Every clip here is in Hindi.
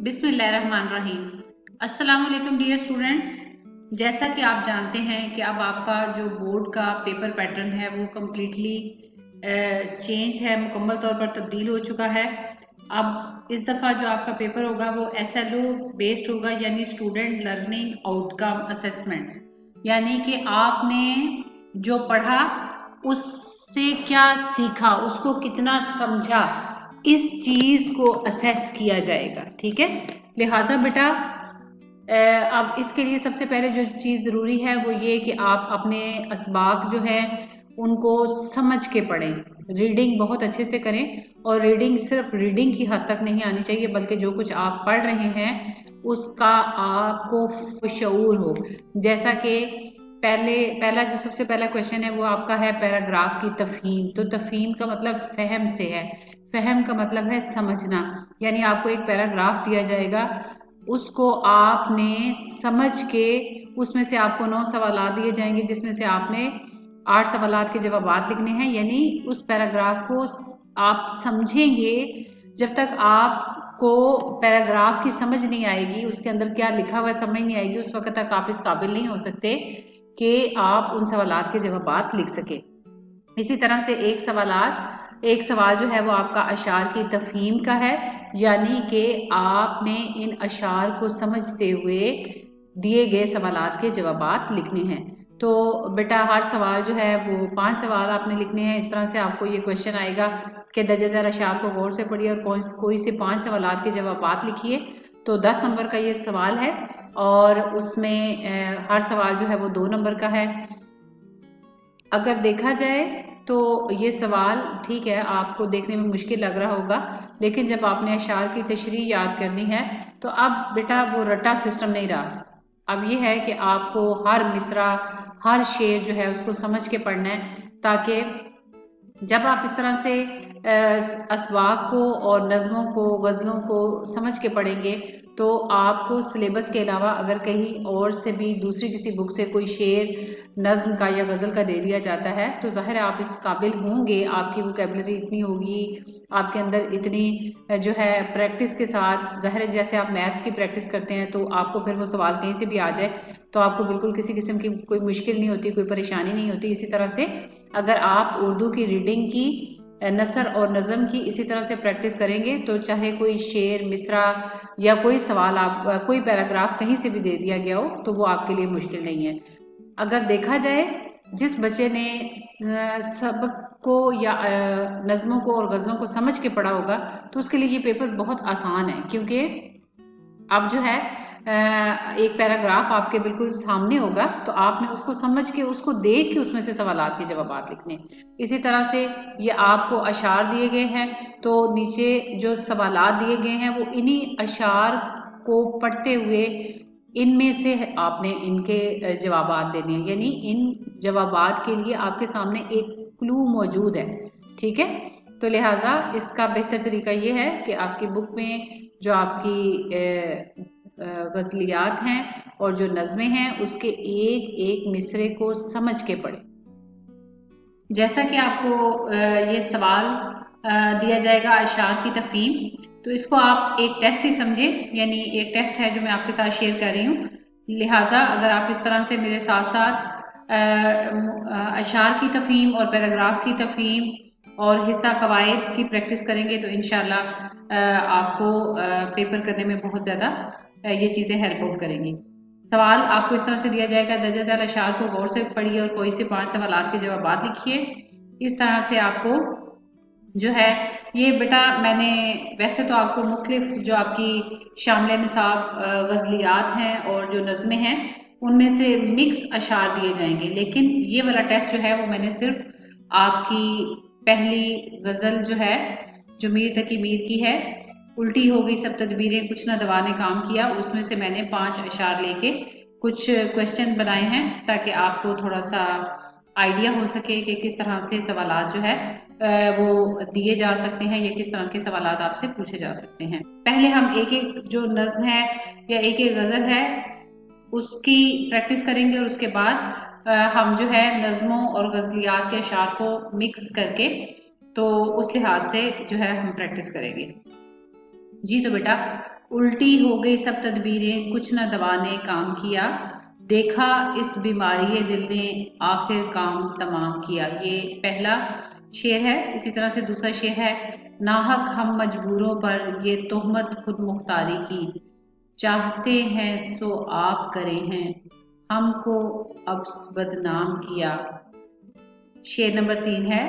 बिस्मिल्लाहिर्रहमानिर्रहीम। अस्सलाम वालेकुम डियर स्टूडेंट्स। जैसा कि आप जानते हैं कि अब आपका जो बोर्ड का पेपर पैटर्न है वो कम्प्लीटली चेंज है, मुकम्मल तौर पर तब्दील हो चुका है। अब इस दफ़ा जो आपका पेपर होगा वो SLO बेस्ड होगा, यानी स्टूडेंट लर्निंग आउटकम असेसमेंट्स, यानी कि आपने जो पढ़ा उससे क्या सीखा, उसको कितना समझा, इस चीज को असेस किया जाएगा। ठीक है, लिहाजा बेटा अब इसके लिए सबसे पहले जो चीज जरूरी है वो ये कि आप अपने असबाक जो है उनको समझ के पढ़ें, रीडिंग बहुत अच्छे से करें। और रीडिंग सिर्फ रीडिंग की हद तक नहीं आनी चाहिए, बल्कि जो कुछ आप पढ़ रहे हैं उसका आपको शऊर हो। जैसा कि पहला जो सबसे पहला क्वेश्चन है वो आपका है पैराग्राफ की तफहीम। तो तफहीम का मतलब फहम से है, फहम का मतलब है समझना, यानी आपको एक पैराग्राफ दिया जाएगा, उसको आपने समझ के उसमें से आपको 9 सवालात दिए जाएंगे, जिसमें से आपने 8 सवालात के जवाबात लिखने हैं। यानी उस पैराग्राफ को आप समझेंगे, जब तक आपको पैराग्राफ की समझ नहीं आएगी, उसके अंदर क्या लिखा हुआ समझ नहीं आएगी, उस वक्त तक आप इस काबिल नहीं हो सकते कि आप उन सवालात के जवाबात लिख सके। इसी तरह से एक सवाल जो है वो आपका अशार की तफहीम का है, यानी कि आपने इन अशार को समझते हुए दिए गए सवालात के जवाबात लिखने हैं। तो बेटा हर सवाल जो है वो 5 सवाल आपने लिखने हैं। इस तरह से आपको ये क्वेश्चन आएगा कि दर्ज झैल अशार को गौर से पढ़िए और कोई से 5 सवालात के जवाबात लिखिए। तो 10 नंबर का ये सवाल है और उसमें हर सवाल जो है वो 2 नंबर का है। अगर देखा जाए तो ये सवाल ठीक है, आपको देखने में मुश्किल लग रहा होगा, लेकिन जब आपने अशार की तशरीह याद करनी है तो अब बेटा वो रट्टा सिस्टम नहीं रहा। अब ये है कि आपको हर मिसरा, हर शेर जो है उसको समझ के पढ़ना है, ताकि जब आप इस तरह से असबाक को और नज़मों को, गज़लों को समझ के पढ़ेंगे तो आपको सिलेबस के अलावा अगर कहीं और से भी दूसरी किसी बुक से कोई शेर नज़म का या गज़ल का दे दिया जाता है तो ज़ाहिर है आप इस काबिल होंगे, आपकी वोकेबलरी इतनी होगी, आपके अंदर इतनी जो है प्रैक्टिस के साथ, ज़ाहिर है जैसे आप मैथ्स की प्रैक्टिस करते हैं तो आपको फिर वो सवाल कहीं से भी आ जाए तो आपको बिल्कुल किसी किस्म की कोई मुश्किल नहीं होती, कोई परेशानी नहीं होती। इसी तरह से अगर आप उर्दू की रीडिंग की, नसर और नज़म की इसी तरह से प्रैक्टिस करेंगे तो चाहे कोई शेर, मिसरा या कोई सवाल, आप कोई पैराग्राफ कहीं से भी दे दिया गया हो तो वो आपके लिए मुश्किल नहीं है। अगर देखा जाए जिस बच्चे ने सबको या नज़मों को और गज़लों को समझ के पढ़ा होगा तो उसके लिए ये पेपर बहुत आसान है, क्योंकि अब जो है एक पैराग्राफ आपके बिल्कुल सामने होगा तो आपने उसको समझ के, उसको देख के उसमें से सवालात के जवाबात लिखने। इसी तरह से ये आपको अशार दिए गए हैं तो नीचे जो सवालात दिए गए हैं वो इन्हीं अशार को पढ़ते हुए इनमें से आपने इनके जवाबात देने हैं, यानी इन जवाबात के लिए आपके सामने एक क्लू मौजूद है। ठीक है, तो लिहाजा इसका बेहतर तरीका ये है कि आपकी बुक में जो आपकी गज़लियात हैं और जो नज़में हैं उसके एक एक मिसरे को समझ के पढ़ें। जैसा कि आपको ये सवाल दिया जाएगा अशार की तफहीम, तो इसको आप एक टेस्ट ही समझे, यानी एक टेस्ट है जो मैं आपके साथ शेयर कर रही हूँ। लिहाजा अगर आप इस तरह से मेरे साथ साथ अशार की तफहीम और पैराग्राफ की तफहीम और हिस्सा कवायद की प्रैक्टिस करेंगे तो इंशाल्लाह आपको पेपर करने में बहुत ज़्यादा ये चीज़ें हेल्प आउट करेंगी। सवाल आपको इस तरह से दिया जाएगा, दर्ज झैल अशार को गौर से पढ़िए और कोई से 5 सवालात के जवाबात लिखिए। इस तरह से आपको जो है ये बेटा, मैंने वैसे तो आपको मुख्तलिफ जो आपकी शामिल निसाब गज़लियात हैं और जो नज़में हैं उनमें से मिक्स अशार दिए जाएंगे, लेकिन ये वाला टेस्ट जो है वो मैंने सिर्फ आपकी पहली गज़ल जो है जो मीर तकी मीर की है, उल्टी हो गई सब तदबीरें कुछ न दवा ने काम किया, उसमें से मैंने 5 अशार लेके कुछ क्वेश्चन बनाए हैं ताकि आपको थोड़ा सा आइडिया हो सके कि किस तरह से सवालात जो है वो दिए जा सकते हैं या किस तरह के सवालात आपसे पूछे जा सकते हैं। पहले हम एक एक जो नज़्म है या एक एक गज़ल है उसकी प्रैक्टिस करेंगे और उसके बाद हम जो है नज़मों और गज़लियात के अशार को मिक्स करके तो उस लिहाज से जो है हम प्रैक्टिस करेंगे। जी तो बेटा उल्टी हो गई सब तदबीरें, कुछ न दवा ने काम किया, देखा इस बीमारी दिल ने आखिर काम तमाम किया। ये पहला शेर है। इसी तरह से दूसरा शेर है, नाहक हम मजबूरों पर ये तोहमत खुद मुख्तारी की, चाहते हैं सो आप करे हैं, हमको अब बदनाम किया। शेर नंबर 3 है,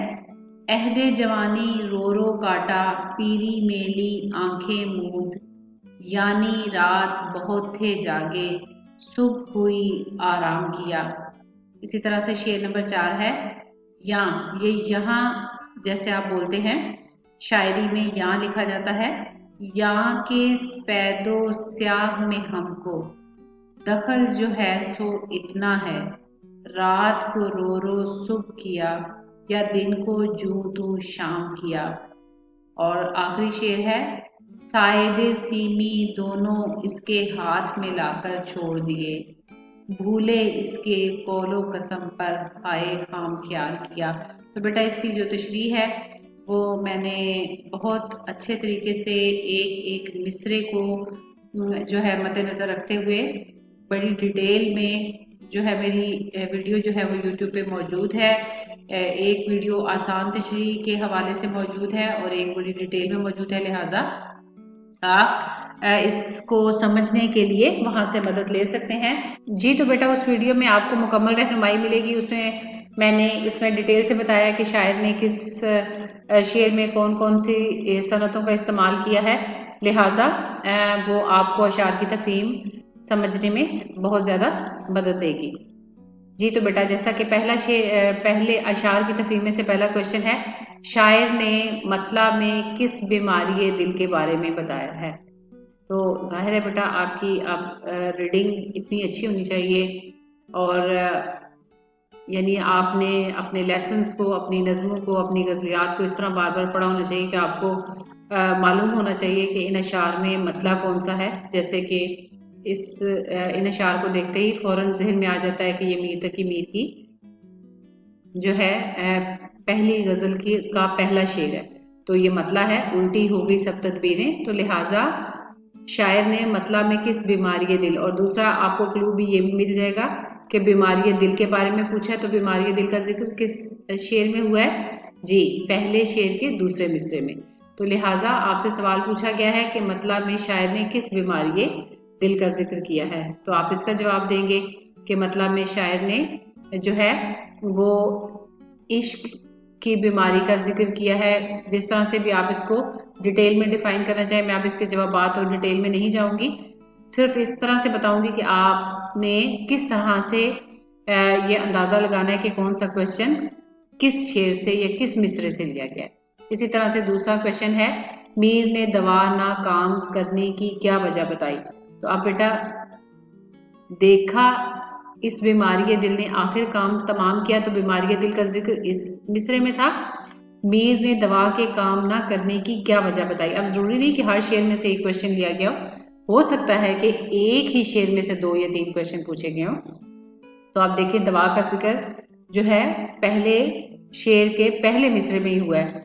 अहदे जवानी रो रो काटा, पीरी मेली आंखें मूंद, यानी रात बहुत थे जागे, सुबह हुई आराम किया। इसी तरह से शेर नंबर 4 है, ये यहाँ जैसे आप बोलते हैं शायरी में यहाँ लिखा जाता है, यहाँ के सफेदो स्याह में हमको दखल जो है सो इतना है, रात को रो रो सुबह किया, या दिन को जूं तू शाम किया। और आखिरी शेर है, सायदे सीमी दोनों इसके हाथ में लाकर छोड़ दिए, भूले इसके कौलो कसम पर हाय खाम ख्याल किया। तो बेटा इसकी जो तशरीह है वो मैंने बहुत अच्छे तरीके से एक एक मिसरे को जो है मद्देनज़र रखते हुए बड़ी डिटेल में जो है मेरी वीडियो जो है वो यूट्यूब पे मौजूद है। एक वीडियो आसान तशरीह के हवाले से मौजूद है और एक बड़ी डिटेल में मौजूद है, लिहाजा आप इसको समझने के लिए वहां से मदद ले सकते हैं। जी तो बेटा उस वीडियो में आपको मुकम्मल रहनुमाई मिलेगी। उसमें मैंने इसमें डिटेल से बताया कि शायर ने किस शेर में कौन कौन सी सनतों का इस्तेमाल किया है, लिहाजा वो आपको अशार की तफहीम समझने में बहुत ज़्यादा मदद देगी। जी तो बेटा जैसा कि पहले अशार की तफहीम में से पहला क्वेश्चन है, शायर ने मतला में किस बीमारी दिल के बारे में बताया है। तो जाहिर है बेटा आपकी रीडिंग इतनी अच्छी होनी चाहिए और यानी आपने अपने लेसन्स को, अपनी नज़मों को, अपनी गज़लियात को इस तरह बार बार पढ़ा होना चाहिए कि आपको मालूम होना चाहिए कि इन अशार में मतला कौन सा है। जैसे कि इन अशार को देखते ही फौरन जहन में आ जाता है कि ये मीर तकी मीर की जो है पहली गज़ल का पहला शेर है। तो ये मतला है, उल्टी हो गई सब तदबीरें, तो लिहाजा शायर ने मतला में किस बीमारी दिल, और दूसरा आपको क्लू भी ये भी मिल जाएगा कि बीमारी दिल के बारे में पूछा है, तो बीमारी दिल का जिक्र किस शेर में हुआ है, जी पहले शेर के दूसरे मिसरे में। तो लिहाजा आपसे सवाल पूछा गया है कि मतला में शायर ने किस बीमारी दिल का जिक्र किया है, तो आप इसका जवाब देंगे कि मतलब में शायर ने जो है वो इश्क की बीमारी का जिक्र किया है। जिस तरह से भी आप इसको डिटेल में डिफाइन करना चाहें, मैं आप इसके जवाबात और डिटेल में नहीं जाऊंगी, सिर्फ इस तरह से बताऊंगी कि आपने किस तरह से ये अंदाजा लगाना है कि कौन सा क्वेश्चन किस शेर से या किस मिसरे से लिया गया है। इसी तरह से दूसरा क्वेश्चन है, मीर ने दवा ना काम करने की क्या वजह बताई। तो अब बेटा देखा इस बीमारी दिल ने आखिर काम तमाम किया, तो बीमारी दिल का जिक्र इस मिसरे में था। मीर ने दवा के काम ना करने की क्या वजह बताई। अब जरूरी नहीं कि हर शेर में से एक क्वेश्चन लिया गया हो सकता है कि एक ही शेर में से 2 या 3 क्वेश्चन पूछे गए हों। तो आप देखिए दवा का जिक्र जो है पहले शेर के पहले मिसरे में ही हुआ है,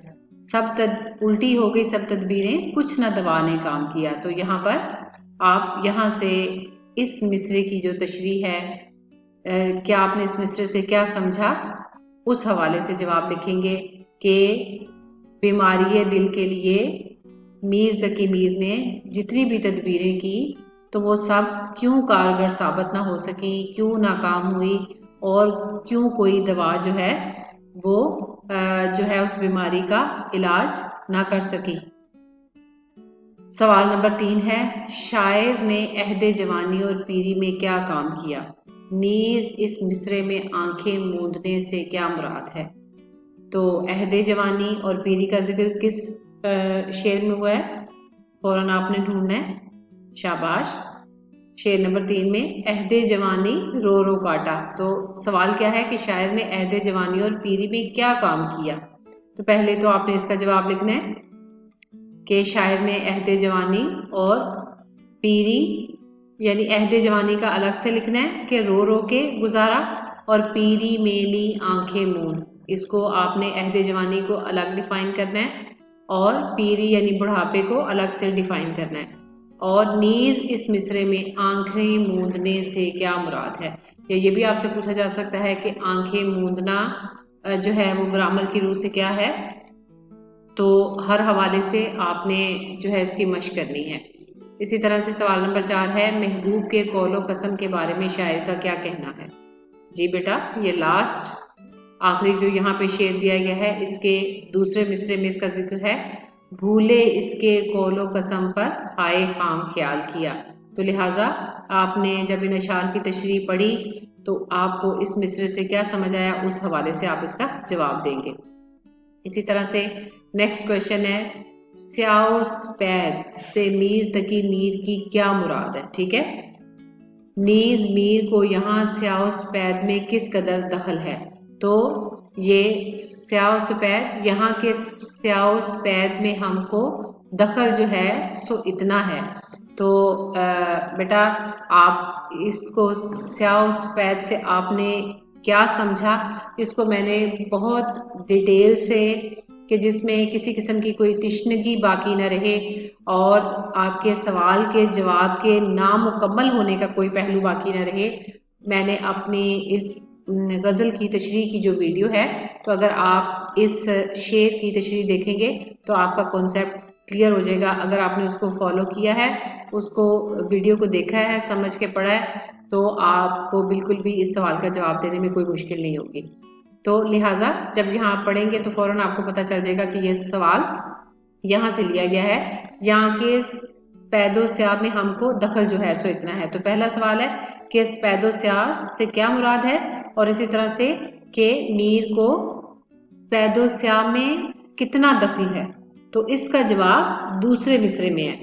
उल्टी हो गई सब तदबीरें, कुछ ना दवा ने काम किया। तो यहाँ पर आप यहाँ से इस मिसरे की जो तशरीह है, क्या आपने इस मिसरे से क्या समझा, उस हवाले से जवाब लिखेंगे कि बीमारी दिल के लिए मीर ज़की मीर ने जितनी भी तदबीरें की तो वो सब क्यों कारगर साबित ना हो सकी, क्यों नाकाम हुई और क्यों कोई दवा जो है वो जो है उस बीमारी का इलाज ना कर सकी। सवाल नंबर 3 है, शायर ने अहदे जवानी और पीरी में क्या काम किया, नीज इस मिसरे में आंखें मूंदने से क्या मुराद है। तो अहदे जवानी और पीरी का जिक्र किस शेर में हुआ है, फौरन आपने ढूंढना है, शाबाश। शेर नंबर 3 में अहदे जवानी रो रो काटा। तो सवाल क्या है कि शायर ने अहदे जवानी और पीरी में क्या काम किया। तो पहले तो आपने इसका जवाब लिखना है कि शायर ने अहदे जवानी और पीरी, यानी अहदे जवानी का अलग से लिखना है कि रो रो के गुजारा, और पीरी मेली आंखें मूंद, इसको आपने अहदे जवानी को अलग डिफाइन करना है और पीरी यानी बुढ़ापे को अलग से डिफाइन करना है। और नीज इस मिसरे में आंखें मूंदने से क्या मुराद है। या ये भी आपसे पूछा जा सकता है कि आंखें मूंदना जो है वो ग्रामर की रूह से क्या है। तो हर हवाले से आपने जो है इसकी मशक करनी है। इसी तरह से सवाल नंबर 4 है, महबूब के कौलो कसम के बारे में शायर का क्या कहना है। जी बेटा, ये लास्ट आखिरी जो यहाँ पे शेर दिया गया है इसके दूसरे मिसरे में इसका जिक्र है, भूले इसके कौलो कसम पर आए खाम ख्याल किया। तो लिहाजा आपने जब इन अशार की तशरीह पढ़ी तो आपको इस मिसरे से क्या समझ आया, उस हवाले से आप इसका जवाब देंगे। इसी तरह से नेक्स्ट क्वेश्चन है, स्याओ सफेद से मीर तकी मीर की क्या मुराद है। ठीक है, नीज मीर को यहाँ स्याओ सफेद में किस कदर दखल है। तो ये स्याओ सफेद, यहाँ के स्याओ सफेद में हमको दखल जो है सो इतना है। तो बेटा आप इसको स्याओ सफेद से आपने क्या समझा, इसको मैंने बहुत डिटेल से कि जिसमें किसी किस्म की कोई तिश्नगी बाकी न रहे और आपके सवाल के जवाब के नामुकम्मल होने का कोई पहलू बाकी न रहे, मैंने अपनी इस गज़ल की तशरीह की जो वीडियो है, तो अगर आप इस शेर की तशरीह देखेंगे तो आपका कॉन्सेप्ट क्लियर हो जाएगा। अगर आपने उसको फॉलो किया है, उसको वीडियो को देखा है, समझ के पढ़ा है, तो आपको बिल्कुल भी इस सवाल का जवाब देने में कोई मुश्किल नहीं होगी। तो लिहाजा जब यहाँ आप पढ़ेंगे तो फौरन आपको पता चल जाएगा कि ये सवाल यहाँ से लिया गया है, यहाँ के सफेदो स्याह में हमको दखल जो है सो इतना है। तो पहला सवाल है कि सफेदो स्याह से क्या मुराद है, और इसी तरह से कि मीर को सफेदो स्याह में कितना दखल है। तो इसका जवाब दूसरे मिसरे में है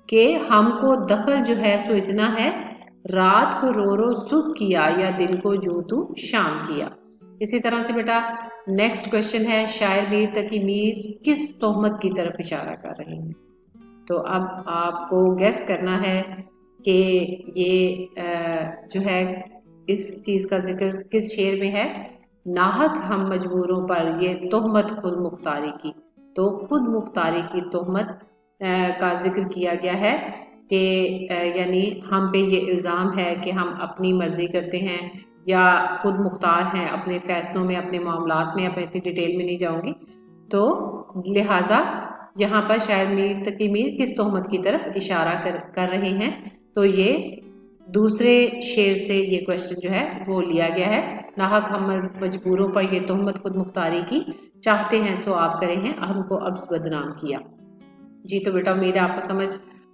कि हमको दखल जो है सो इतना है, रात को रो रो सुख किया या दिन को जो तू शाम किया। इसी तरह से बेटा नेक्स्ट क्वेश्चन है, शायर मीर तकी मीर किस तोहमत की तरफ इशारा कर रहे हैं। तो अब आपको गेस करना है कि ये जो है इस चीज का जिक्र किस शेर में है। नाहक हम मजबूरों पर ये तोहमत खुद मुख्तारी की। तो खुद मुख्तारी की तोहमत का जिक्र किया गया है कि यानी हम पे ये इल्ज़ाम है कि हम अपनी मर्जी करते हैं या खुद मुख्तार हैं अपने फैसलों में, अपने मामलात में। अब मैं इतनी डिटेल में नहीं जाऊंगी। तो लिहाजा यहाँ पर शायर मीर तकी मीर किस तोहमत की तरफ इशारा कर रहे हैं। तो ये दूसरे शेर से ये क्वेश्चन जो है वो लिया गया है। नाहक हम मजबूरों पर ये तोहमत खुद मुख्तारी की, चाहते हैं सो आप करे हैं, हमको अब बदनाम किया। जी तो बेटा उम्मीद है आपको समझ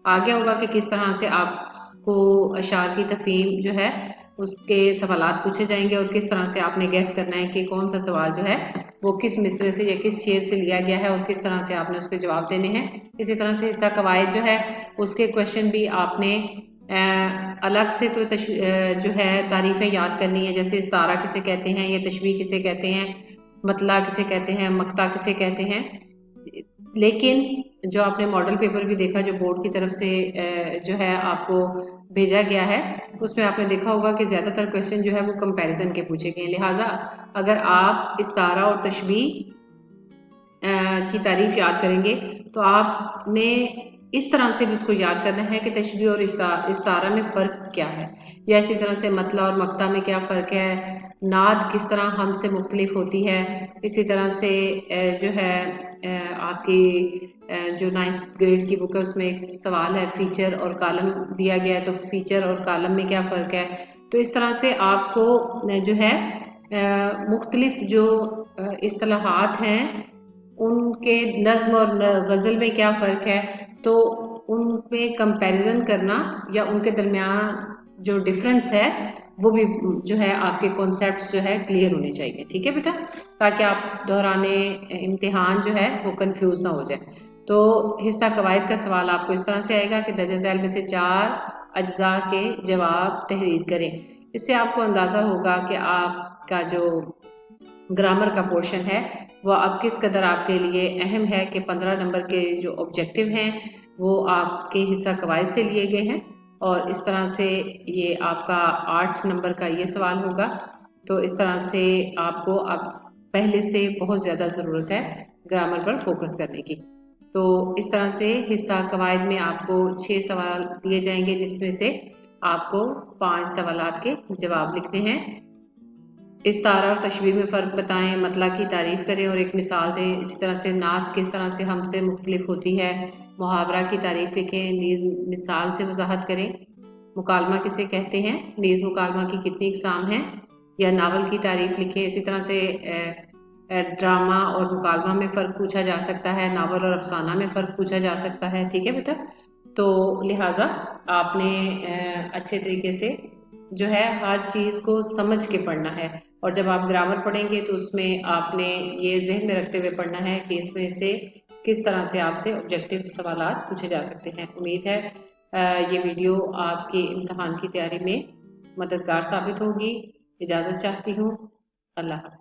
आ गया होगा कि किस तरह से आपको अशार की तफहीम जो है उसके सवालात पूछे जाएंगे और किस तरह से आपने गैस करना है कि कौन सा सवाल जो है वो किस मिसरे से या किस शेर से लिया गया है और किस तरह से आपने उसके जवाब देने हैं। इसी तरह से हिस्सा कवायद जो है उसके क्वेश्चन भी आपने अलग से तो जो है तारीफें याद करनी है, जैसे इस्तारा किसे कहते हैं, ये तशबीह किसे कहते हैं, मतला किसे कहते हैं, मक्ता किसे कहते हैं। लेकिन जो आपने मॉडल पेपर भी देखा जो बोर्ड की तरफ से जो है आपको भेजा गया है, उसमें आपने देखा होगा कि ज़्यादातर क्वेश्चन जो है वो कंपैरिजन के पूछे गए हैं। लिहाजा अगर आप इस्तारा और तशबीह की तारीफ याद करेंगे तो आपने इस तरह से भी उसको याद करना है कि तशबीह और इस्तारा में फ़र्क क्या है, या इसी तरह से मतला और मक्ता में क्या फ़र्क है, नाद किस तरह हमसे मुख्तलिफ होती है। इसी तरह से जो है आपकी जो 9th ग्रेड की बुक है उसमें एक सवाल है फीचर और कॉलम दिया गया है, तो फीचर और कॉलम में क्या फ़र्क है। तो इस तरह से आपको जो है मुख्तलिफ जो इस्तिलाहात हैं उनके नज़्म और गज़ल में क्या फ़र्क है, तो उन पे कंपैरिजन करना या उनके दरमियान जो डिफरेंस है वो भी जो है आपके कॉन्सेप्ट्स जो है क्लियर होने चाहिए। ठीक है बेटा, ताकि आप दौराने इम्तिहान जो है वो कंफ्यूज ना हो जाए। तो हिस्सा कवायद का सवाल आपको इस तरह से आएगा कि दर्ज झैल में से 4 अज्जा के जवाब तहरीर करें। इससे आपको अंदाज़ा होगा कि आपका जो ग्रामर का पोर्शन है वो अब किस कदर आपके लिए अहम है कि 15 नंबर के जो ऑब्जेक्टिव हैं वो आपके हिस्सा कवायद से लिए गए हैं, और इस तरह से ये आपका 8 नंबर का ये सवाल होगा। तो इस तरह से आपको अब पहले से बहुत ज़्यादा ज़रूरत है ग्रामर पर फोकस करने की। तो इस तरह से हिस्सा कवायद में आपको 6 सवाल दिए जाएंगे, जिसमें से आपको 5 सवालात के जवाब लिखने हैं। इस्तारा और तशबीह में फ़र्क बताएं, मतला की तारीफ करें और एक मिसाल दें। इसी तरह से नात किस तरह से हमसे मुख्तलिफ होती है, मुहावरा की तारीफ लिखें, नीज़ मिसाल से वजाहत करें। मुकालमा किसे कहते हैं, नीज़ मुकालमा की कितनी इकसाम हैं, या नावल की तारीफ लिखें। इसी तरह से ड्रामा और मुकालमा में फ़र्क पूछा जा सकता है, नावल और अफसाना में फ़र्क पूछा जा सकता है। ठीक है बेटा, तो लिहाजा आपने अच्छे तरीके से जो है हर चीज़ को समझ के पढ़ना है। और जब आप ग्रामर पढ़ेंगे तो उसमें आपने ये जहन में रखते हुए पढ़ना है कि इसमें से किस तरह से आपसे ऑब्जेक्टिव सवालात पूछे जा सकते हैं। उम्मीद है ये वीडियो आपके इम्तहान की तैयारी में मददगार साबित होगी। इजाज़त चाहती हूँ। अल्लाह हाफ़िज़।